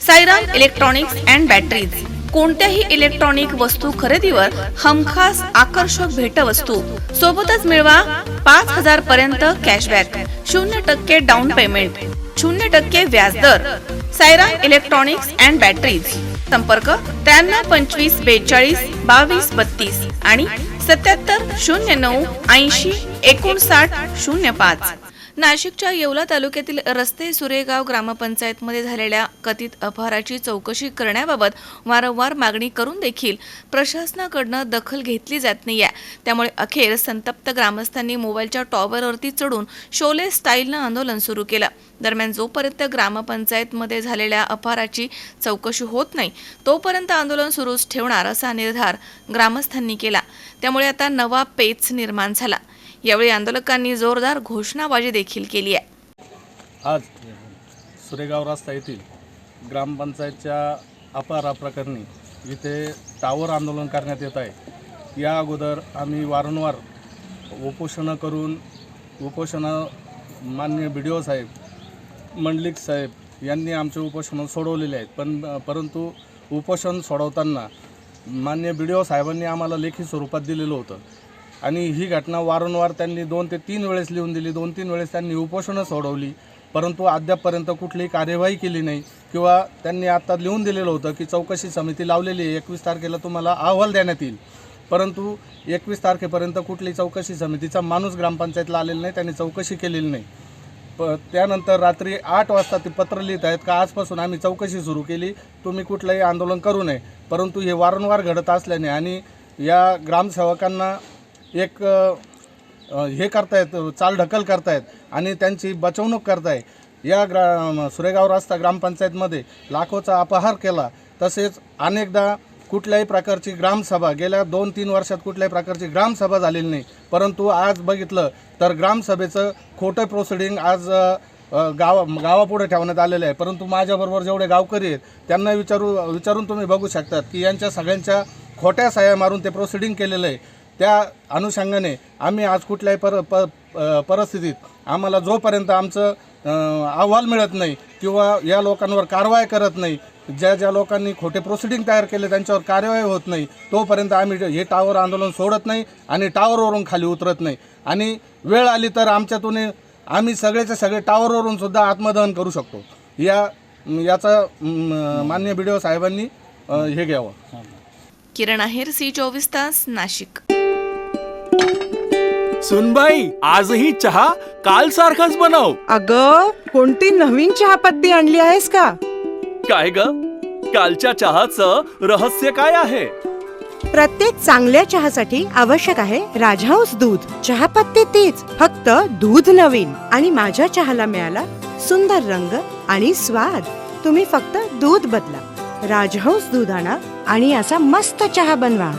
Sairam electronics and batteries कोणत्याही electronic वस्तू खरेदीवर हमखास आकर्षक भेटवस्तू सोबतच मिळवा 5,000 पर्यंत कॅशबॅक, 0% डाऊन पेमेंट, 0% व्याजदर. Sairam electronics and batteries. संपर्क 93 25 42 22 32 आणि 77 09 80 59 05. नाशिकच्या येवला तालुक्यातील रस्ते सुरेगाव ग्रामपंचायतमध्ये झालेल्या कथित अपहाराची चौकशी करण्याबाबत वारंवार मागणी करून देखील प्रशासनाकडून दखल घेतली जात नाहीये. त्यामुळे अखेर संतप्त ग्रामस्थांनी मोबाईलच्या टॉवरवरती चढून शोले स्टाईलनं आंदोलन सुरू केलं. दरम्यान जोपर्यंत ग्रामपंचायतमध्ये झालेल्या अपहाराची चौकशी होत नाही तोपर्यंत आंदोलन सुरूच ठेवणार असा निर्धार ग्रामस्थांनी केला. त्यामुळे आता नवा पेच निर्माण झाला. यावेळी आंदोलकांनी जोरदार घोषणाबाजी देखील केली आहे. आज सुरेगाव रस्ता येथील ग्रामपंचायतच्या अपहाराप्रकरणी इथे टावर आंदोलन करण्यात येत आहे. या अगोदर आम्ही वारंवार उपोषणं करून माननीय BDO साहेब, मंडलिक साहेब यांनी आमचे उपोषणं सोडवलेले आहेत. परंतु उपोषण सोडवताना माननीय BDO साहेबांनी आम्हाला लेखी स्वरूपात दिलेलं होतं आणि ही घटना वारंवार त्यांनी 2 ते 3 वेळेस लिहून दिली. 2-3 वेळेस त्यांनी उपोषणं सोडवली, परंतु अद्यापपर्यंत कुठलीही कार्यवाही केली नाही. किंवा त्यांनी आता लिहून दिलेलं होतं की चौकशी समिती लावलेली आहे, 21 तारखेला तुम्हाला अहवाल देण्यात येईल. परंतु 21 तारखेपर्यंत कुठलीही चौकशी समितीचा माणूस ग्रामपंचायतला आलेला नाही, त्यांनी चौकशी केलेली नाही. त्यानंतर रात्री 8 वाजता ते पत्र लिहित आहेत का आजपासून आम्ही चौकशी सुरू केली, तुम्ही कुठलंही आंदोलन करू नये. परंतु हे वारंवार घडत असल्याने आणि या ग्रामसेवकांना एक हे करतायत, चालढकल करतायत आणि त्यांची बचवणूक करताय. या सुरेगाव रस्ता ग्रामपंचायतमध्ये लाखोचा अपहार केला. तसेच अनेकदा कुठल्याही प्रकारची ग्रामसभा गेल्या 2-3 वर्षात कुठल्याही प्रकारची ग्रामसभा झालेली नाही. परंतु आज बघितलं तर ग्रामसभेचं खोटं प्रोसिडिंग आज गावापुढे ठेवण्यात आलेलं आहे. परंतु माझ्याबरोबर जेवढे गावकरी आहेत त्यांना विचारून तुम्ही बघू शकतात की यांच्या सगळ्यांच्या खोट्या सह्या मारून ते प्रोसिडिंग केलेलं आहे. त्या अनुषंगाने आम्ही आज कुठल्याही परिस्थितीत आम्हाला जोपर्यंत आमचं अहवाल मिळत नाही किंवा या लोकांवर कारवाई करत नाही, ज्या लोकांनी खोटे प्रोसिडिंग तयार केले त्यांच्यावर कार्यवाही होत नाही, तोपर्यंत आम्ही हे टावर आंदोलन सोडत नाही आणि टावरवरून खाली उतरत नाही. आणि वेळ आली तर आमच्यातून आम्ही सगळेचे सगळे टावरवरून सुद्धा आत्मदहन करू शकतो. याचा माननीय BDO साहेबांनी हे घ्यावं. किरण आहेर, C24 तास, नाशिक. सुनबाई, आजही चहा काल सारखाच बनव. अगं, कोणती नवीन चहापत्ती आणली आहेस का? काय ग, कालच्या चहाचं रहस्य काय आहे? प्रत्येक चांगल्या चहासाठी आवश्यक आहे राजहंस दूध. चहापत्ती तीच, फक्त दूध नवीन. आणि माझ्या चहाला मिळाला सुंदर रंग आणि स्वाद. तुम्ही फक्त दूध बदला, राजहंस दूध आणा आणि असा मस्त चहा बनवा.